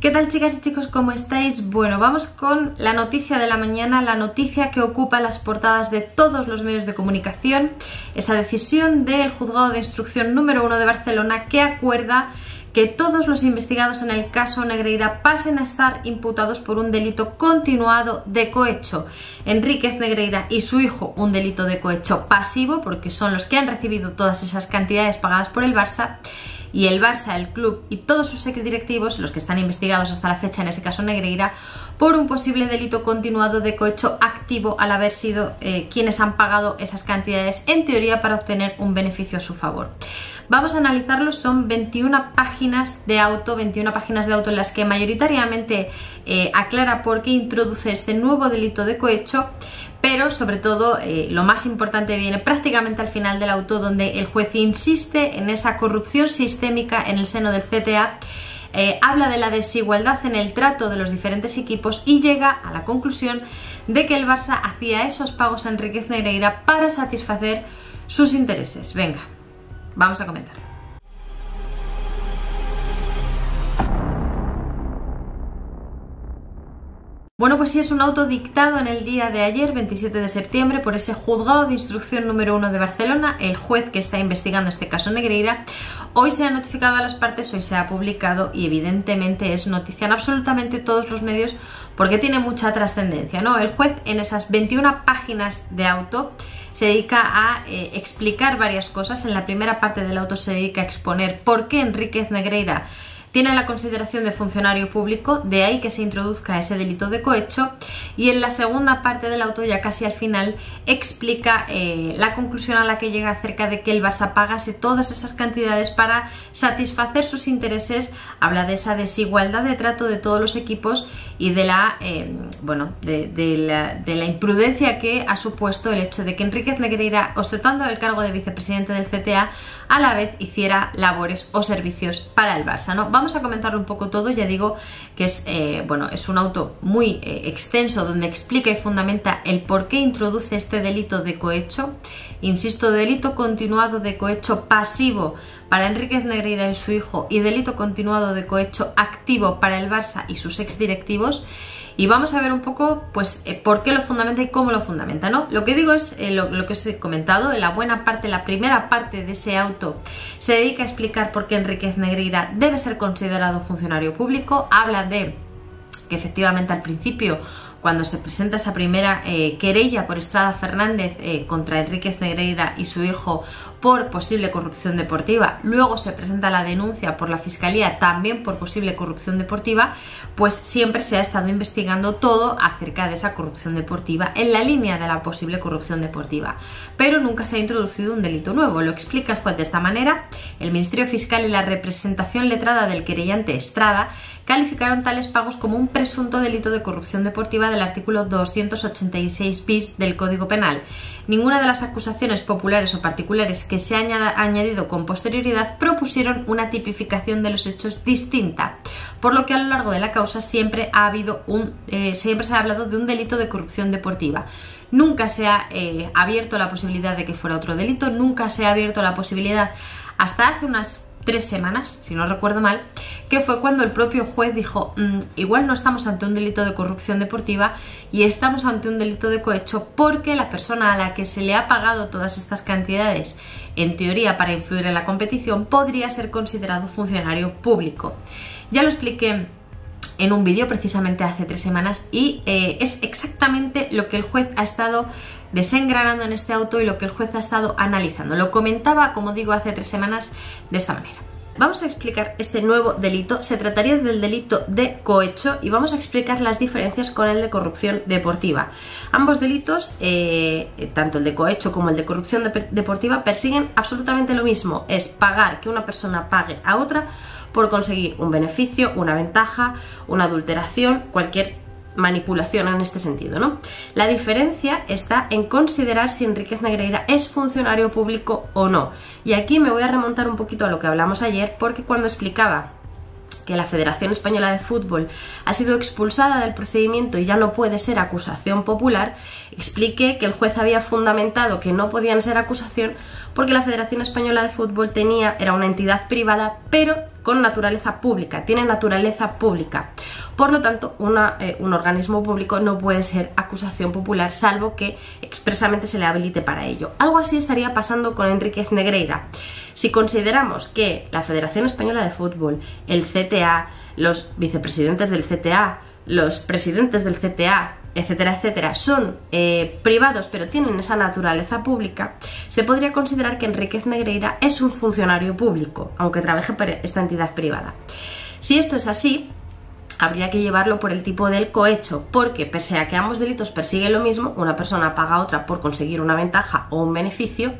¿Qué tal, chicas y chicos? ¿Cómo estáis? Bueno, vamos con la noticia de la mañana, la noticia que ocupa las portadas de todos los medios de comunicación, esa decisión del Juzgado de Instrucción número 1 de Barcelona que acuerda que todos los investigados en el caso Negreira pasen a estar imputados por un delito continuado de cohecho. Enríquez Negreira y su hijo un delito de cohecho pasivo, porque son los que han recibido todas esas cantidades pagadas por el Barça, y el Barça, el club y todos sus exdirectivos, los que están investigados hasta la fecha en ese caso Negreira, por un posible delito continuado de cohecho activo al haber sido quienes han pagado esas cantidades en teoría para obtener un beneficio a su favor. Vamos a analizarlo, son 21 páginas de auto en las que mayoritariamente aclara por qué introduce este nuevo delito de cohecho, pero sobre todo lo más importante viene prácticamente al final del auto, donde el juez insiste en esa corrupción sistémica en el seno del CTA, habla de la desigualdad en el trato de los diferentes equipos y llega a la conclusión de que el Barça hacía esos pagos a Enríquez Negreira para satisfacer sus intereses. Venga, vamos a comentar. Bueno, pues sí, es un auto dictado en el día de ayer, 27 de septiembre, por ese Juzgado de Instrucción número 1 de Barcelona, el juez que está investigando este caso Negreira. Hoy se ha notificado a las partes, hoy se ha publicado y evidentemente es noticia en absolutamente todos los medios porque tiene mucha trascendencia, ¿no? El juez en esas 21 páginas de auto se dedica a explicar varias cosas. En la primera parte del auto se dedica a exponer por qué Enríquez Negreira tiene la consideración de funcionario público, de ahí que se introduzca ese delito de cohecho, y en la segunda parte del auto, ya casi al final, explica la conclusión a la que llega acerca de que el Barça pagase todas esas cantidades para satisfacer sus intereses. Habla de esa desigualdad de trato de todos los equipos y de la la imprudencia que ha supuesto el hecho de que Enríquez Negreira, ostentando el cargo de vicepresidente del CTA, a la vez hiciera labores o servicios para el Barça, ¿no? Vamos a comentarlo un poco todo. Ya digo que es un auto muy extenso donde explica y fundamenta el por qué introduce este delito de cohecho. Insisto, delito continuado de cohecho pasivo para Enríquez Negreira y su hijo y delito continuado de cohecho activo para el Barça y sus exdirectivos. Y vamos a ver un poco pues por qué lo fundamenta y cómo lo fundamenta, ¿no? Lo que digo es lo que os he comentado, en la primera parte de ese auto se dedica a explicar por qué Enríquez Negreira debe ser considerado funcionario público. Habla de que efectivamente al principio, cuando se presenta esa primera querella por Estrada Fernández contra Enríquez Negreira y su hijo por posible corrupción deportiva, luego se presenta la denuncia por la Fiscalía también por posible corrupción deportiva, pues siempre se ha estado investigando todo acerca de esa corrupción deportiva en la línea de la posible corrupción deportiva, pero nunca se ha introducido un delito nuevo. Lo explica el juez de esta manera: el Ministerio Fiscal y la representación letrada del querellante Estrada calificaron tales pagos como un presunto delito de corrupción deportiva del artículo 286 bis del Código Penal. Ninguna de las acusaciones populares o particulares que se ha añadido con posterioridad propusieron una tipificación de los hechos distinta, por lo que a lo largo de la causa siempre se ha hablado de un delito de corrupción deportiva. Nunca se ha abierto la posibilidad de que fuera otro delito, nunca se ha abierto la posibilidad hasta hace unas 3 semanas, si no recuerdo mal, que fue cuando el propio juez dijo igual no estamos ante un delito de corrupción deportiva y estamos ante un delito de cohecho, porque la persona a la que se le ha pagado todas estas cantidades, en teoría para influir en la competición, podría ser considerado funcionario público. Ya lo expliqué en un vídeo precisamente hace 3 semanas y es exactamente lo que el juez ha estado desengranando en este auto y lo que el juez ha estado analizando. Lo comentaba, como digo, hace 3 semanas de esta manera. Vamos a explicar este nuevo delito. Se trataría del delito de cohecho y vamos a explicar las diferencias con el de corrupción deportiva. Ambos delitos, tanto el de cohecho como el de corrupción deportiva, persiguen absolutamente lo mismo: es pagar, que una persona pague a otra por conseguir un beneficio, una ventaja, una adulteración, cualquier manipulación en este sentido, ¿no? La diferencia está en considerar si Enríquez Negreira es funcionario público o no. Y aquí me voy a remontar un poquito a lo que hablamos ayer, porque cuando explicaba que la Federación Española de Fútbol ha sido expulsada del procedimiento y ya no puede ser acusación popular, expliqué que el juez había fundamentado que no podían ser acusación porque la Federación Española de Fútbol era una entidad privada, pero con naturaleza pública, tiene naturaleza pública. Por lo tanto, un organismo público no puede ser acusación popular, salvo que expresamente se le habilite para ello. Algo así estaría pasando con Enríquez Negreira. Si consideramos que la Federación Española de Fútbol, el CTA, los vicepresidentes del CTA, los presidentes del CTA, etcétera, etcétera, son privados pero tienen esa naturaleza pública, se podría considerar que Enríquez Negreira es un funcionario público, aunque trabaje para esta entidad privada. Si esto es así, habría que llevarlo por el tipo del cohecho, porque pese a que ambos delitos persiguen lo mismo, una persona paga a otra por conseguir una ventaja o un beneficio.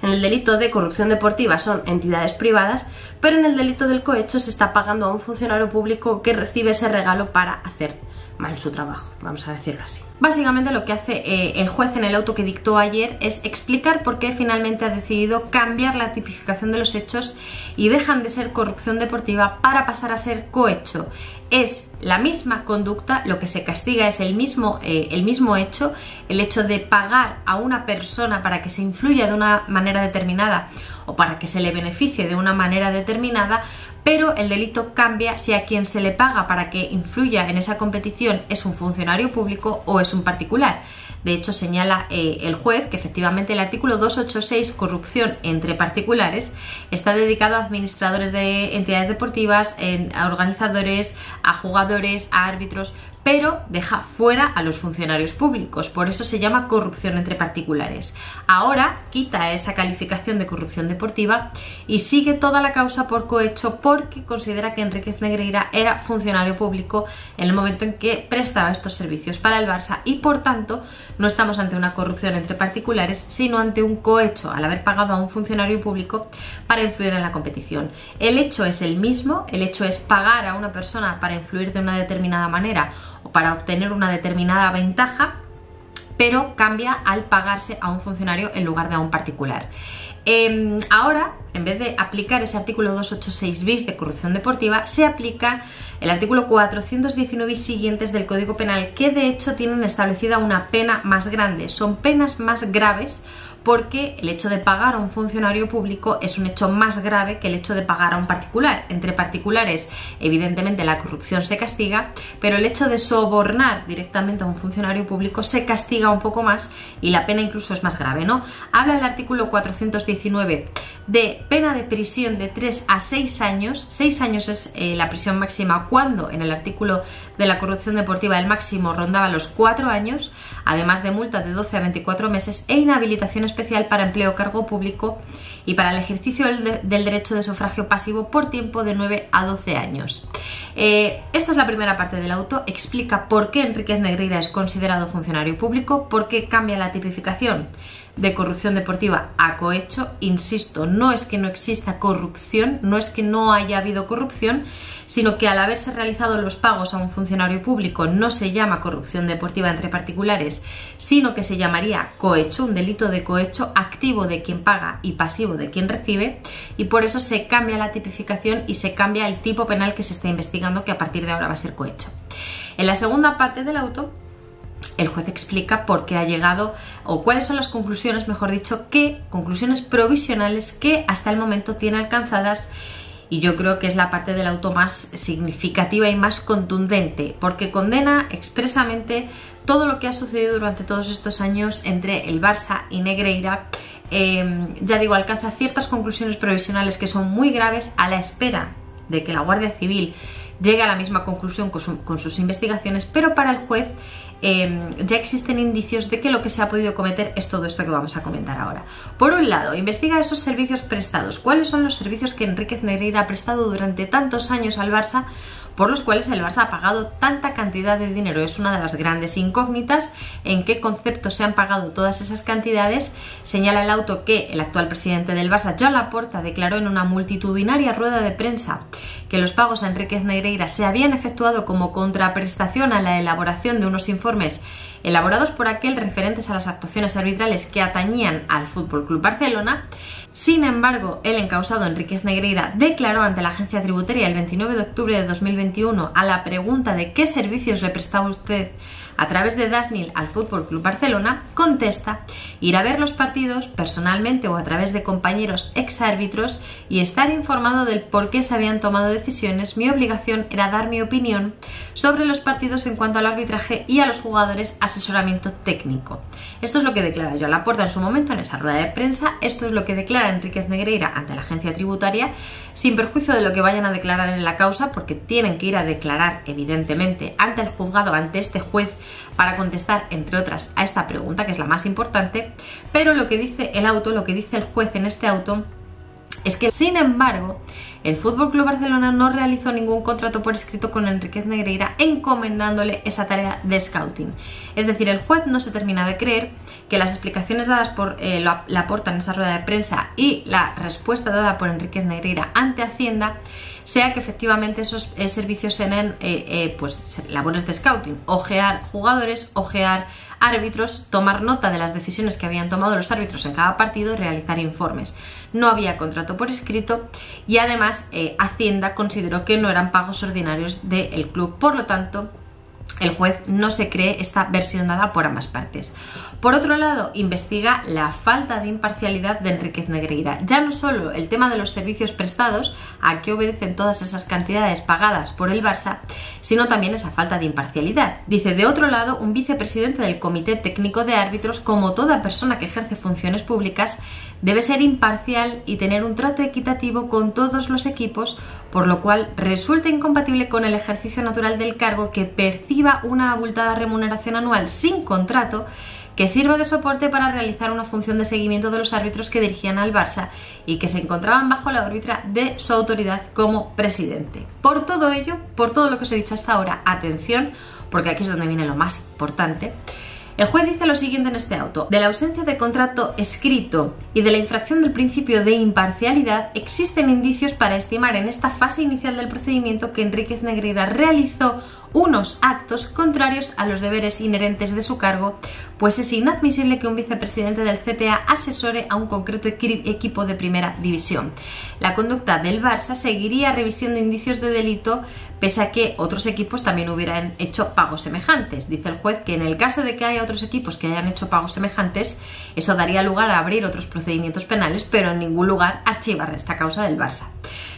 En el delito de corrupción deportiva son entidades privadas, pero en el delito del cohecho se está pagando a un funcionario público que recibe ese regalo para hacer mal su trabajo, vamos a decirlo así. Básicamente lo que hace el juez en el auto que dictó ayer es explicar por qué finalmente ha decidido cambiar la tipificación de los hechos y dejan de ser corrupción deportiva para pasar a ser cohecho. Es la misma conducta, lo que se castiga es el mismo hecho, el hecho de pagar a una persona para que se influya de una manera determinada o para que se le beneficie de una manera determinada, pero el delito cambia si a quien se le paga para que influya en esa competición es un funcionario público o es un particular. De hecho, señala el juez que efectivamente el artículo 286, corrupción entre particulares, está dedicado a administradores de entidades deportivas, a organizadores, a jugadores, a árbitros, pero deja fuera a los funcionarios públicos, por eso se llama corrupción entre particulares. Ahora quita esa calificación de corrupción deportiva y sigue toda la causa por cohecho porque considera que Enríquez Negreira era funcionario público en el momento en que prestaba estos servicios para el Barça y por tanto no estamos ante una corrupción entre particulares, sino ante un cohecho al haber pagado a un funcionario público para influir en la competición. El hecho es el mismo, el hecho es pagar a una persona para influir de una determinada manera o para obtener una determinada ventaja, pero cambia al pagarse a un funcionario en lugar de a un particular. Ahora, en vez de aplicar ese artículo 286 bis de corrupción deportiva, se aplica el artículo 419 y siguientes del Código Penal, que de hecho tienen establecida una pena más grande. Son penas más graves porque el hecho de pagar a un funcionario público es un hecho más grave que el hecho de pagar a un particular. Entre particulares, evidentemente, la corrupción se castiga, pero el hecho de sobornar directamente a un funcionario público se castiga un poco más y la pena incluso es más grave, ¿no? Habla el artículo 419 de pena de prisión de 3 a 6 años. 6 años es la prisión máxima, cuando en el artículo de la corrupción deportiva el máximo rondaba los 4 años, además de multa de 12 a 24 meses e inhabilitación especial para empleo o cargo público y para el ejercicio del derecho de sufragio pasivo por tiempo de 9 a 12 años. Esta es la primera parte del auto, explica por qué Enríquez Negreira es considerado funcionario público, por qué cambia la tipificación de corrupción deportiva a cohecho. Insisto, no es que no exista corrupción, no es que no haya habido corrupción, sino que al haberse realizado los pagos a un funcionario público no se llama corrupción deportiva entre particulares, sino que se llamaría cohecho, un delito de cohecho activo de quien paga y pasivo de quien recibe, y por eso se cambia la tipificación y se cambia el tipo penal que se está investigando, que a partir de ahora va a ser cohecho. En la segunda parte del auto, el juez explica por qué ha llegado, o cuáles son las conclusiones, mejor dicho, conclusiones provisionales que hasta el momento tiene alcanzadas, y yo creo que es la parte del auto más significativa y más contundente, porque condena expresamente todo lo que ha sucedido durante todos estos años entre el Barça y Negreira. Ya digo, alcanza ciertas conclusiones provisionales que son muy graves, a la espera de que la Guardia Civil llegue a la misma conclusión con sus investigaciones, pero para el juez ya existen indicios de que lo que se ha podido cometer es todo esto que vamos a comentar ahora. Por un lado, investiga esos servicios prestados. ¿Cuáles son los servicios que Enríquez Negreira ha prestado durante tantos años al Barça, por los cuales el Barça ha pagado tanta cantidad de dinero? Es una de las grandes incógnitas. ¿En qué concepto se han pagado todas esas cantidades? Señala el auto que el actual presidente del Barça, Joan Laporta, declaró en una multitudinaria rueda de prensa que los pagos a Enríquez Negreira se habían efectuado como contraprestación a la elaboración de unos informes elaborados por aquel referentes a las actuaciones arbitrales que atañían al FC Barcelona. Sin embargo, el encausado Enríquez Negreira declaró ante la agencia tributaria el 29 de octubre de 2021 a la pregunta de qué servicios le prestaba usted a través de Dasnil al Fútbol Club Barcelona, contesta: ir a ver los partidos personalmente o a través de compañeros exárbitros y estar informado del por qué se habían tomado decisiones. Mi obligación era dar mi opinión sobre los partidos en cuanto al arbitraje y a los jugadores, asesoramiento técnico. Esto es lo que declara Joan Laporta en su momento en esa rueda de prensa. Esto es lo que declara Enríquez Negreira ante la agencia tributaria, sin perjuicio de lo que vayan a declarar en la causa, porque tienen que ir a declarar evidentemente ante el juzgado, ante este juez, para contestar, entre otras, a esta pregunta, que es la más importante. Pero lo que dice el auto, lo que dice el juez en este auto, es que, sin embargo, el Fútbol Club Barcelona no realizó ningún contrato por escrito con Enríquez Negreira encomendándole esa tarea de scouting. Es decir, el juez no se termina de creer que las explicaciones dadas por Laporta en esa rueda de prensa y la respuesta dada por Enríquez Negreira ante Hacienda sea que efectivamente esos servicios eran pues labores de scouting, ojear jugadores, ojear árbitros, tomar nota de las decisiones que habían tomado los árbitros en cada partido y realizar informes. No había contrato por escrito y además Hacienda consideró que no eran pagos ordinarios del club. Por lo tanto, el juez no se cree esta versión dada por ambas partes. Por otro lado, investiga la falta de imparcialidad de Enríquez Negreira. Ya no solo el tema de los servicios prestados, a qué obedecen todas esas cantidades pagadas por el Barça, sino también esa falta de imparcialidad. Dice: de otro lado, un vicepresidente del Comité Técnico de Árbitros, como toda persona que ejerce funciones públicas, debe ser imparcial y tener un trato equitativo con todos los equipos, por lo cual resulta incompatible con el ejercicio natural del cargo que perciba una abultada remuneración anual sin contrato que sirva de soporte para realizar una función de seguimiento de los árbitros que dirigían al Barça y que se encontraban bajo la órbita de su autoridad como presidente. Por todo ello, por todo lo que os he dicho hasta ahora, atención, porque aquí es donde viene lo más importante. El juez dice lo siguiente en este auto: de la ausencia de contrato escrito y de la infracción del principio de imparcialidad, existen indicios para estimar en esta fase inicial del procedimiento que Enríquez Negreira realizó unos actos contrarios a los deberes inherentes de su cargo, pues es inadmisible que un vicepresidente del CTA asesore a un concreto equipo de primera división. La conducta del Barça seguiría revisiendo indicios de delito, pese a que otros equipos también hubieran hecho pagos semejantes. Dice el juez que en el caso de que haya otros equipos que hayan hecho pagos semejantes, eso daría lugar a abrir otros procedimientos penales, pero en ningún lugar archivar esta causa del Barça.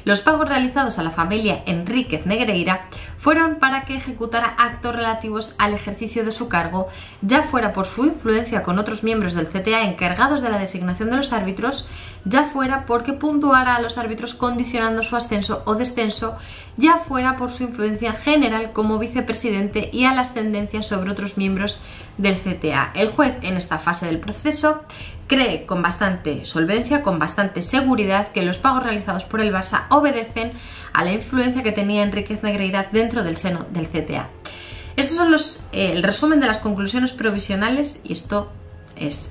Los pagos realizados a la familia Enríquez Negreira fueron para que ejecutara actos relativos al ejercicio de su cargo, ya fuera por su influencia con otros miembros del CTA encargados de la designación de los árbitros, ya fuera porque puntuara a los árbitros condicionando su ascenso o descenso, ya fuera por su influencia general como vicepresidente y a la ascendencia sobre otros miembros del CTA. El juez, en esta fase del proceso, cree con bastante solvencia, con bastante seguridad, que los pagos realizados por el Barça obedecen a la influencia que tenía Enríquez Negreira dentro del seno del CTA. Estos son el resumen de las conclusiones provisionales, y esto es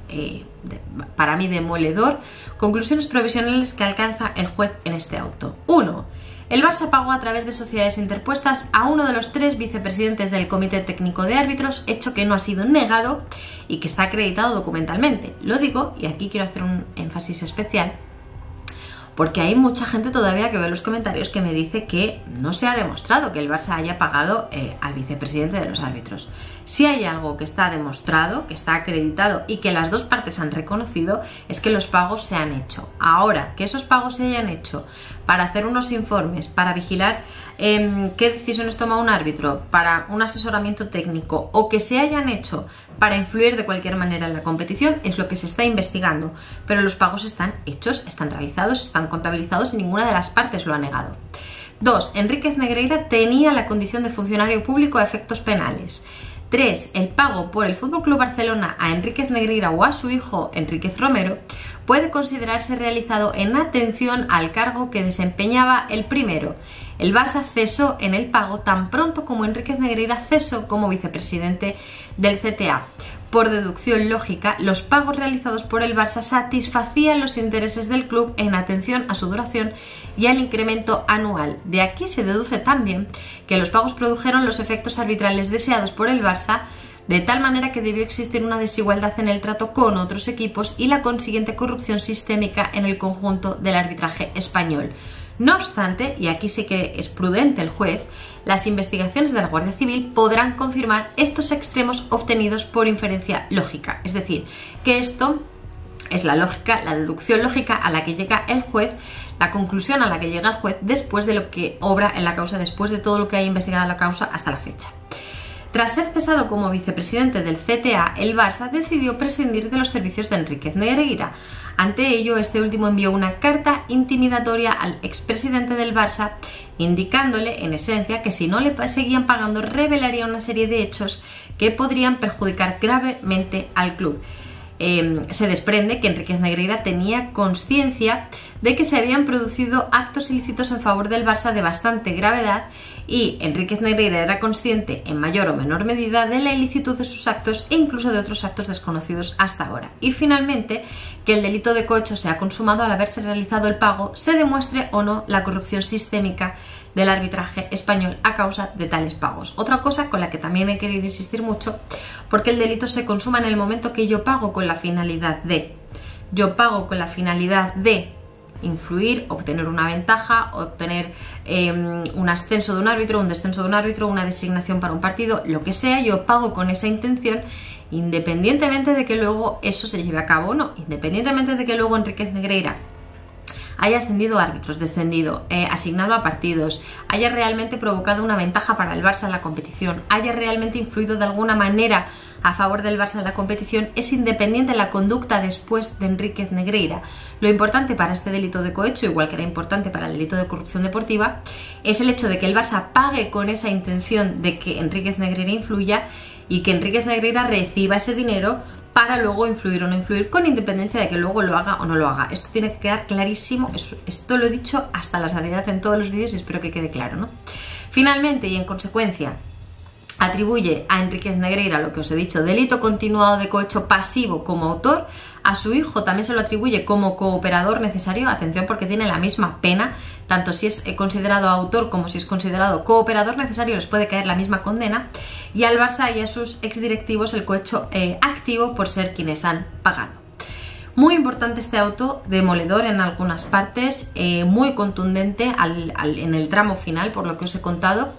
para mí demoledor. Conclusiones provisionales que alcanza el juez en este auto. 1. El Barça pagó a través de sociedades interpuestas a uno de los 3 vicepresidentes del Comité Técnico de Árbitros, hecho que no ha sido negado y que está acreditado documentalmente. Lo digo, y aquí quiero hacer un énfasis especial, porque hay mucha gente todavía que ve los comentarios que me dice que no se ha demostrado que el Barça haya pagado al vicepresidente de los árbitros. Si hay algo que está demostrado, que está acreditado y que las dos partes han reconocido, es que los pagos se han hecho. Ahora, que esos pagos se hayan hecho para hacer unos informes, para vigilar qué decisiones toma un árbitro, para un asesoramiento técnico, o que se hayan hecho para influir de cualquier manera en la competición, es lo que se está investigando. Pero los pagos están hechos, están realizados, están contabilizados y ninguna de las partes lo ha negado. 2. Enríquez Negreira tenía la condición de funcionario público a efectos penales. 3. El pago por el Fútbol Club Barcelona a Enríquez Negreira o a su hijo Enríquez Romero puede considerarse realizado en atención al cargo que desempeñaba el primero. El Barça cesó en el pago tan pronto como Enríquez Negreira cesó como vicepresidente del CTA. Por deducción lógica, los pagos realizados por el Barça satisfacían los intereses del club en atención a su duración y al incremento anual. De aquí se deduce también que los pagos produjeron los efectos arbitrales deseados por el Barça, de tal manera que debió existir una desigualdad en el trato con otros equipos y la consiguiente corrupción sistémica en el conjunto del arbitraje español. No obstante, y aquí sí que es prudente el juez, las investigaciones de la Guardia Civil podrán confirmar estos extremos obtenidos por inferencia lógica. Es decir, que esto es la lógica, la deducción lógica a la que llega el juez, la conclusión a la que llega el juez después de lo que obra en la causa, después de todo lo que haya investigado la causa hasta la fecha. Tras ser cesado como vicepresidente del CTA, el Barça decidió prescindir de los servicios de Enríquez Negreira. Ante ello, este último envió una carta intimidatoria al expresidente del Barça, indicándole, en esencia, que si no le seguían pagando, revelaría una serie de hechos que podrían perjudicar gravemente al club. Se desprende que Enríquez Negreira tenía conciencia de que se habían producido actos ilícitos en favor del Barça de bastante gravedad y Enríquez Negreira era consciente en mayor o menor medida de la ilicitud de sus actos e incluso de otros actos desconocidos hasta ahora. Y finalmente, que el delito de cohecho se ha consumado al haberse realizado el pago, se demuestre o no la corrupción sistémica del arbitraje español a causa de tales pagos. Otra cosa con la que también he querido insistir mucho, porque el delito se consuma en el momento que yo pago con la finalidad de influir, obtener una ventaja, obtener un ascenso de un árbitro, un descenso de un árbitro, una designación para un partido, lo que sea, yo pago con esa intención, independientemente de que luego eso se lleve a cabo o no, independientemente de que luego Enríquez Negreira haya ascendido a árbitros, descendido, asignado a partidos, haya realmente provocado una ventaja para el Barça en la competición, haya realmente influido de alguna manera a favor del Barça en la competición, es independiente la conducta después de Enríquez Negreira. Lo importante para este delito de cohecho, igual que era importante para el delito de corrupción deportiva, es el hecho de que el Barça pague con esa intención de que Enríquez Negreira influya y que Enríquez Negreira reciba ese dinero para luego influir o no influir, con independencia de que luego lo haga o no lo haga. Esto tiene que quedar clarísimo, esto lo he dicho hasta la saciedad en todos los vídeos y espero que quede claro, ¿no? Finalmente, y en consecuencia, atribuye a Enríquez Negreira, lo que os he dicho, delito continuado de cohecho pasivo como autor. A su hijo también se lo atribuye como cooperador necesario, atención porque tiene la misma pena, tanto si es considerado autor como si es considerado cooperador necesario les puede caer la misma condena, y al Barça y a sus exdirectivos el cohecho activo por ser quienes han pagado. Muy importante este auto, demoledor en algunas partes, muy contundente en el tramo final, por lo que os he contado,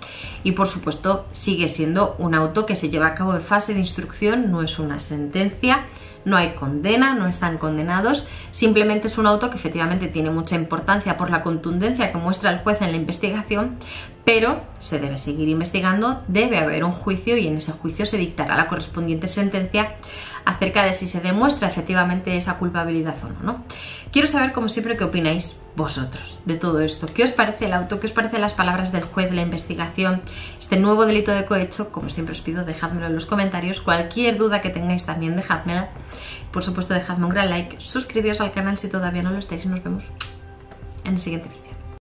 y por supuesto sigue siendo un auto que se lleva a cabo en fase de instrucción, no es una sentencia, no hay condena, no están condenados, simplemente es un auto que efectivamente tiene mucha importancia por la contundencia que muestra el juez en la investigación, pero se debe seguir investigando, debe haber un juicio y en ese juicio se dictará la correspondiente sentencia acerca de si se demuestra efectivamente esa culpabilidad o no, ¿no? Quiero saber, como siempre, qué opináis vosotros de todo esto. ¿Qué os parece el auto? ¿Qué os parecen las palabras del juez de la investigación? Este nuevo delito de cohecho, como siempre os pido, dejádmelo en los comentarios. Cualquier duda que tengáis también dejádmela. Por supuesto, dejadme un gran like, suscribíos al canal si todavía no lo estáis y nos vemos en el siguiente vídeo.